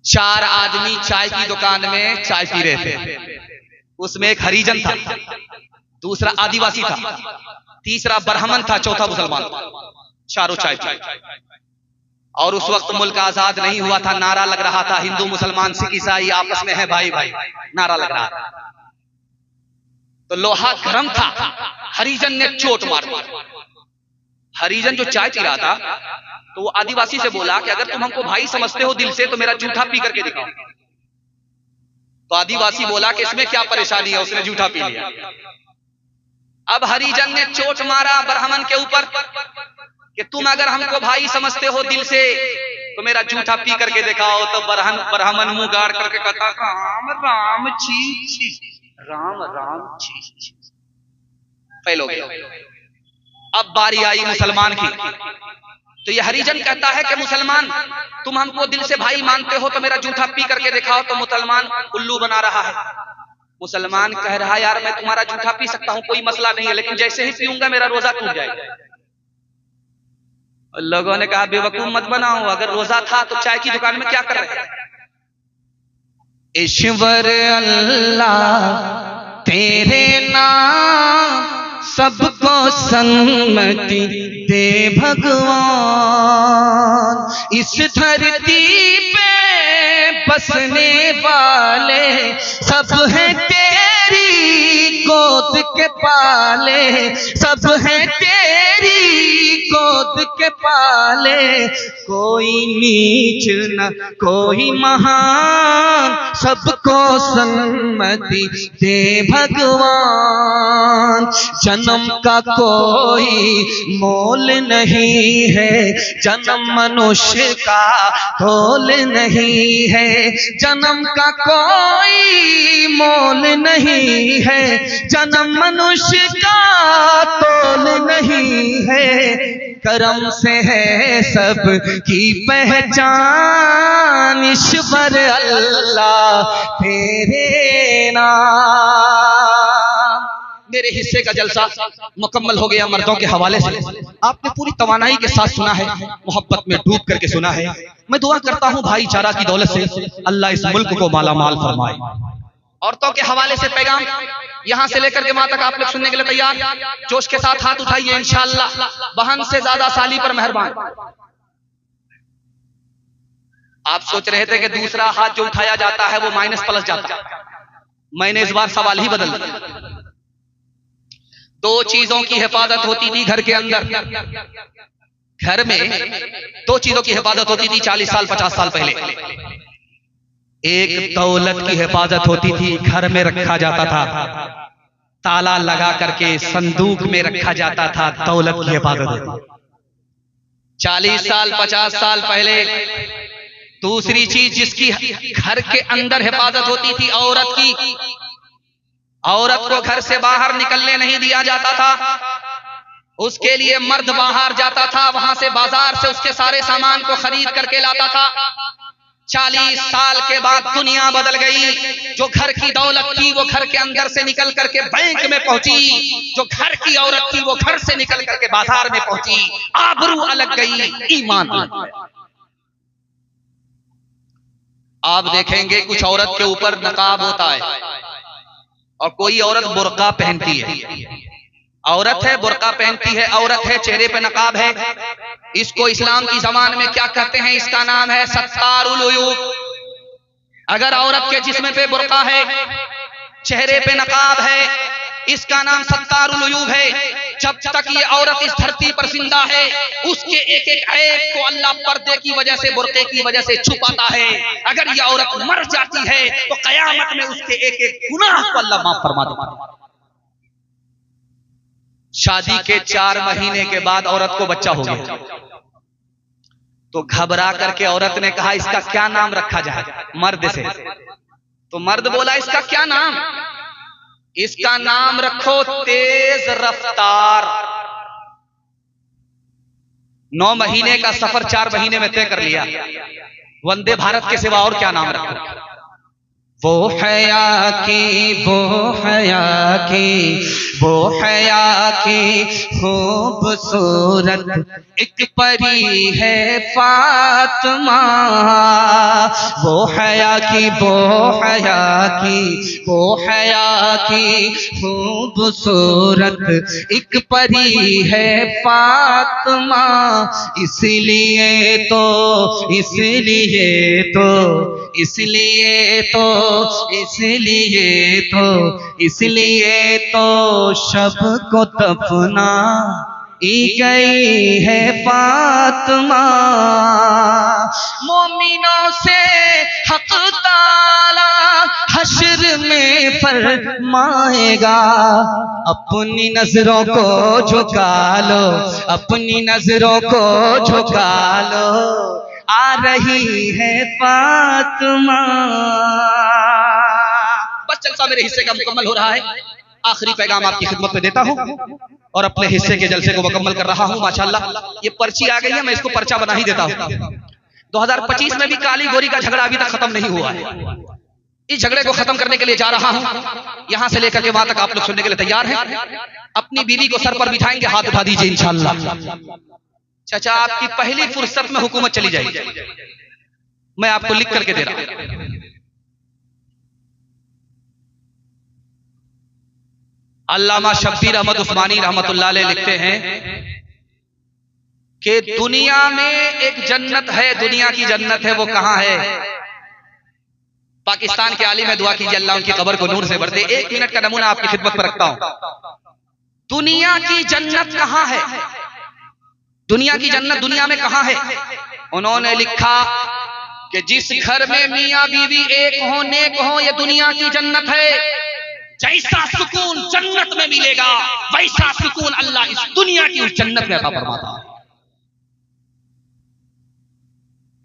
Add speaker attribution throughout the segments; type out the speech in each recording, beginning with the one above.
Speaker 1: चार आदमी चाय की दुकान में चाय पी रहे थे। उसमें एक हरिजन था, दूसरा आदिवासी था, तीसरा ब्राह्मण था, चौथा मुसलमान था। चारों चाय पी। और उस वक्त मुल्क आजाद नहीं हुआ था, नारा लग रहा था हिंदू मुसलमान सिख ईसाई आपस में है भाई भाई, नारा लग रहा था। तो लोहा गर्म था, हरिजन ने चोट मार दी। हरिजन जो चाय पी रहा था तो वो आदिवासी से बोला कि अगर तुम हमको भाई समझते हो दिल से तो मेरा जूठा पी करके दिखाओ। तो आदिवासी बोला कि इसमें क्या परेशानी है, उसने जूठा पी लिया। अब हरिजन ने चोट मारा ब्राह्मण के ऊपर कि तुम अगर हमको भाई समझते हो दिल से तो मेरा जूठा पी करके दिखाओ। तो ब्राह्मण मुंह गाड़ करके कहता राम राम छी छी, राम राम छी छी, फेल हो गया। अब बारी आई मुसलमान की। तो ये हरिजन कहता है कि मुसलमान तुम हमको दिल से भाई मानते हो तो मेरा जूठा पी करके दिखाओ। तो मुसलमान उल्लू बना रहा है। मुसलमान कह रहा है यार मैं तुम्हारा जूठा पी सकता हूं, कोई मसला नहीं है, लेकिन जैसे ही पीऊंगा मेरा रोजा टूट जाएगा। लोगों ने कहा बेवकूफ मत बनाओ, अगर रोजा था तो चाय की दुकान में क्या कर रहे हैं। ईश्वर अल्लाह तेरे नाम सबको सन्मति दे भगवान, इस धरती पे बसने वाले सब हैं तेरी गोद के पाले, सब हैं तेरी गोद के पाले, कोई नीच न कोई महान, सबको सन्मति दे भगवान। जन्म का कोई मोल नहीं है, जन्म मनुष्य का तोल नहीं है, जन्म का कोई मोल नहीं है, जन्म मनुष्य का तोल नहीं है, करम से है सब की पहचान, ईश्वर अल्लाह तेरे नाम। मेरे हिस्से का जलसा मुकम्मल हो गया मर्दों के हवाले से। आपने पूरी तवानाई के साथ सुना है, मोहब्बत में डूब करके सुना है। मैं दुआ करता हूं भाईचारा की दौलत से अल्लाह इस मुल्क को माला माल फरमाए। औरतों के हवाले से पैगाम यहां से लेकर के वहां तक आप लोग सुनने के लिए तैयार? जोश के साथ हाथ उठाइए इंशाअल्लाह। बहन से ज्यादा साली पर मेहरबान। आप सोच रहे थे कि दूसरा हाथ जो उठाया जाता है वो माइनस प्लस जाता है। मैंने इस बार सवाल ही बदल दिया। दो चीजों की हिफाजत होती थी घर के अंदर। घर में दो चीजों की हिफाजत होती थी 40 साल 50 साल पहले। एक दौलत की हिफाजत होती थी, घर में रखा जाता था, ताला लगा करके संदूक में रखा जाता था, दौलत की हिफाजत होती। 40 साल 50 साल पहले दूसरी चीज जिसकी घर के अंदर हिफाजत होती थी औरत की। औरत को घर से बाहर निकलने नहीं दिया जाता था। उसके लिए मर्द बाहर जाता था, वहां से बाजार से उसके सारे सामान को खरीद करके लाता था। 40 साल के बाद दुनिया बदल गई। जो घर की दौलत थी वो घर के अंदर से निकल करके बैंक में पहुंची, जो घर की औरत थी वो घर से निकल करके बाजार में पहुंची। आबरू अलग गई, ईमान अलग गया। आप देखेंगे कुछ औरत के ऊपर नकाब होता है और कोई औरत बुर्का पहनती है। औरत है बुर्का पहनती है, औरत है चेहरे पे नकाब है। इसको इस्लाम की ज़बान में क्या कहते हैं? इसका नाम है सत्तारुल उयूब। अगर औरत के जिस्म पे बुर्का है, चेहरे पे नकाब है, इसका नाम सत्तारुल उयूब है। जब तक ये औरत इस धरती पर जिंदा है उसके एक एक ऐब को अल्लाह पर्दे की वजह से, बुर्के की वजह से छुपाता है। अगर ये औरत मर जाती है तो कयामत में उसके एक एक गुनाह को अल्लाह माफ फरमा देता है। शादी के 4 महीने के बाद औरत को बच्चा हो गया तो घबरा करके औरत ने कहा इसका क्या नाम रखा जाए मर्द से। तो मर्द बोला इसका क्या नाम? इसका नाम रखो तेज रफ्तार। 9 महीने का सफर 4 महीने में तय कर लिया। वंदे भारत के सिवा और क्या नाम रखो? वो हया की वो हया की वो हया की खूबसूरत एक परी है फातिमा। वो हया की वो हया की वो हया की खूबसूरत एक परी है फातिमा। इसलिए तो इसलिए तो इसलिए तो इसलिए तो इसलिए तो शब को दफना गई है फातिमा। मोमिनों से हक ताला हश्र में फरमाएगा, अपनी नजरों को झुका लो, अपनी नजरों को झुका लो, आ रही है फातिमा। बस जलसा मेरे हिस्से का मुकम्मल हो रहा है। आखिरी पैगाम आपकी खिदमत में देता हूं और अपने हिस्से के जलसे को मुकम्मल कर रहा हूं। माशाअल्लाह ये पर्ची आ गई है, मैं इसको पर्चा बना ही देता हूं। 2025 में भी काली गोरी का झगड़ा अभी तक खत्म नहीं हुआ है। इस झगड़े को खत्म करने के लिए जा रहा हूं। यहां से लेकर के वहां तक आप लोग सुनने के लिए तैयार हैं? अपनी बीवी को सर पर बिठाएंगे, हाथ उठा दीजिए इंशाअल्लाह। चाचा आपकी पहली फुर्सत में हुकूमत चली जाएगी, मैं आपको लिख करके दे रहा हूं। अल्लामा शब्बीर अहमद उस्मानी रहमतुल्लाह अलैह लिखते हैं कि दुनिया में एक जन्नत है, दुनिया की जन्नत है, वो कहां है? पाकिस्तान के आलिम है, दुआ कीजिए अल्लाह उनकी कब्र को नूर से भर दे। 1 मिनट का नमूना आपकी खिदमत पर रखता हूं। दुनिया की जन्नत कहां है? दुनिया की जन्नत दुनिया में कहां है? उन्होंने लिखा कि जिस घर में मियां बीवी एक हो, नेक हो, ये दुनिया की जन्नत है। जैसा सुकून जन्नत में मिलेगा वैसा सुकून अल्लाह इस दुनिया की उस जन्नत में अता फरमाता है।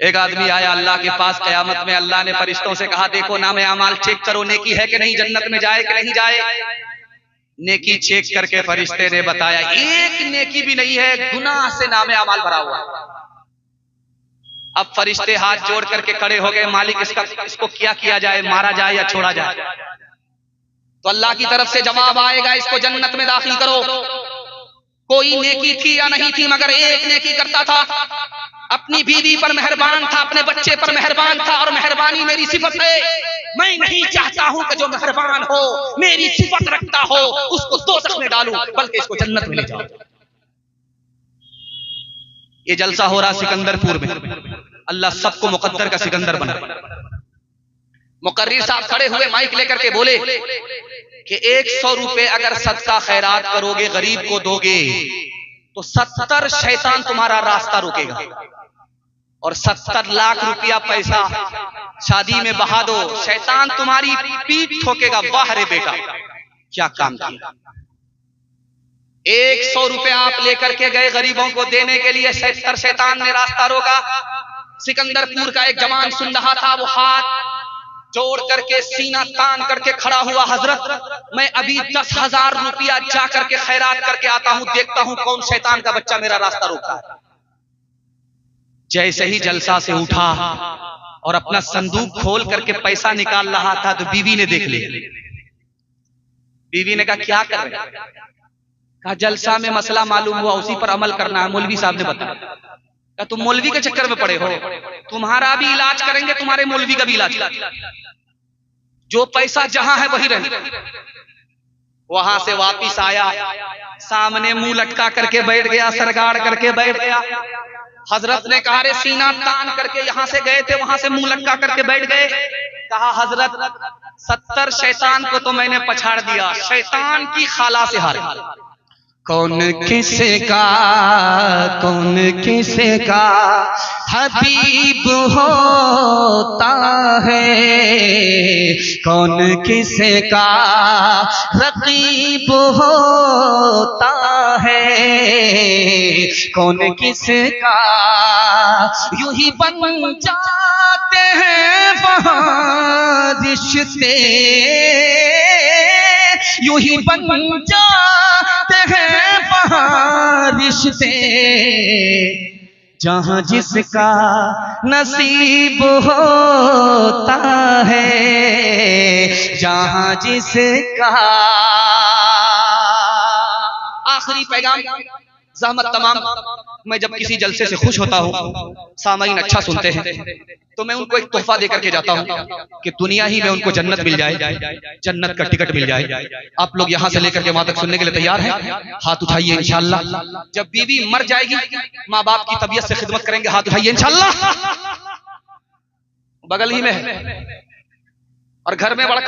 Speaker 1: एक आदमी आया अल्लाह के पास क़यामत में, अल्लाह ने फरिश्तों से कहा देखो नाम अमाल चेक करो, नेकी है कि नहीं, जन्नत में जाए कि नहीं जाए। नेकी चेक करके फरिश्ते ने बताया एक नेकी भी नहीं है, गुनाह से नाम अमाल भरा हुआ। अब फरिश्ते हाथ जोड़ करके खड़े हो गए, मालिक इसको क्या किया जाए, मारा जाए या छोड़ा जाए? तो अल्लाह की तरफ से जवाब आएगा इसको जन्नत में दाखिल करो। कोई नेकी थी या नहीं थी, मगर एक नेकी करता था, अपनी बीवी पर मेहरबान था, अपने बच्चे पर मेहरबान था, और मेहरबानी मेरी सिफत है। मैं नहीं चाहता हूं कि जो मेहरबान हो, मेरी सिफत रखता हो, उसको दोज़ख में डालूं, बल्कि इसको जन्नत में ले जाऊं। ये जलसा हो रहा सिकंदरपुर में। अल्लाह सबको मुकद्दर का सिकंदर बना। मुकर्रिर साहब खड़े हुए माइक लेकर के बोले कि 100 रुपए अगर सदका खैरात करोगे, गरीब को दोगे, तो 70 शैतान तुम्हारा रास्ता रोकेगा, और 70 लाख रुपया पैसा शादी में बहा दो, शैतान तुम्हारी पीठ ठोकेगा। वाह रे बेटा क्या काम किया। 100 रुपए आप लेकर के गए गरीबों को देने के लिए, 70 शैतान ने रास्ता रोका। सिकंदरपुर का एक जवान सुन रहा था, वो हाथ जोड़ करके सीना तान करके खड़ा हुआ, हजरत मैं अभी 10,000 रुपया जा करके खैरात करके आता हूं, देखता हूं कौन शैतान का बच्चा मेरा रास्ता रोकता है। जैसे ही जलसा से उठा और अपना संदूक खोल करके पैसा निकाल रहा था, तो बीवी ने देख लिया। बीवी ने कहा क्या कर रहे? कहा जलसा में मसला मालूम हुआ, उसी पर अमल करना है, मौलवी साहब ने बताया। तुम मौलवी के चक्कर में पड़े हो, तुम्हारा भी इलाज करेंगे, तुम्हारे मौलवी का भी इलाज। जो पैसा जहां है वही रहे। वहां से वापिस आया, सामने मुंह लटका करके बैठ गया, सरगाड़ करके बैठ गया। हजरत ने कहा रे सीना तान करके यहां से गए थे, वहां से मुंह लटका करके बैठ गए। कहा हजरत 70 शैतान को तो मैंने पछाड़ दिया, शैतान की खाला से हारे। कौन किसका हबीब होता है, कौन किसका रकीब होता है, कौन किसका यूं ही बन जाते हैं वहाँ रिश्ते, यूं ही बन जाते हैं वहाँ रिश्ते, जहाँ जिसका नसीब होता है। जहां जिसका। आखिरी पैगाम ज़हमत तमाम। मैं जब किसी जलसे से खुश होता हूँ, सामाईन अच्छा सुनते हैं, तो मैं उनको एक तोहफा देकर के जाता हूँ कि दुनिया ही में उनको जन्नत मिल जाए, जन्नत का टिकट मिल जाए। आप लोग यहाँ से लेकर के वहां तक सुनने के लिए तैयार हैं? हाथ उठाइए इंशाअल्लाह। जब बीवी मर जाएगी, माँ बाप की तबीयत से खिदमत करेंगे, हाथ उठाइए इंशाअल्लाह। बगल ही में है और घर में बड़ा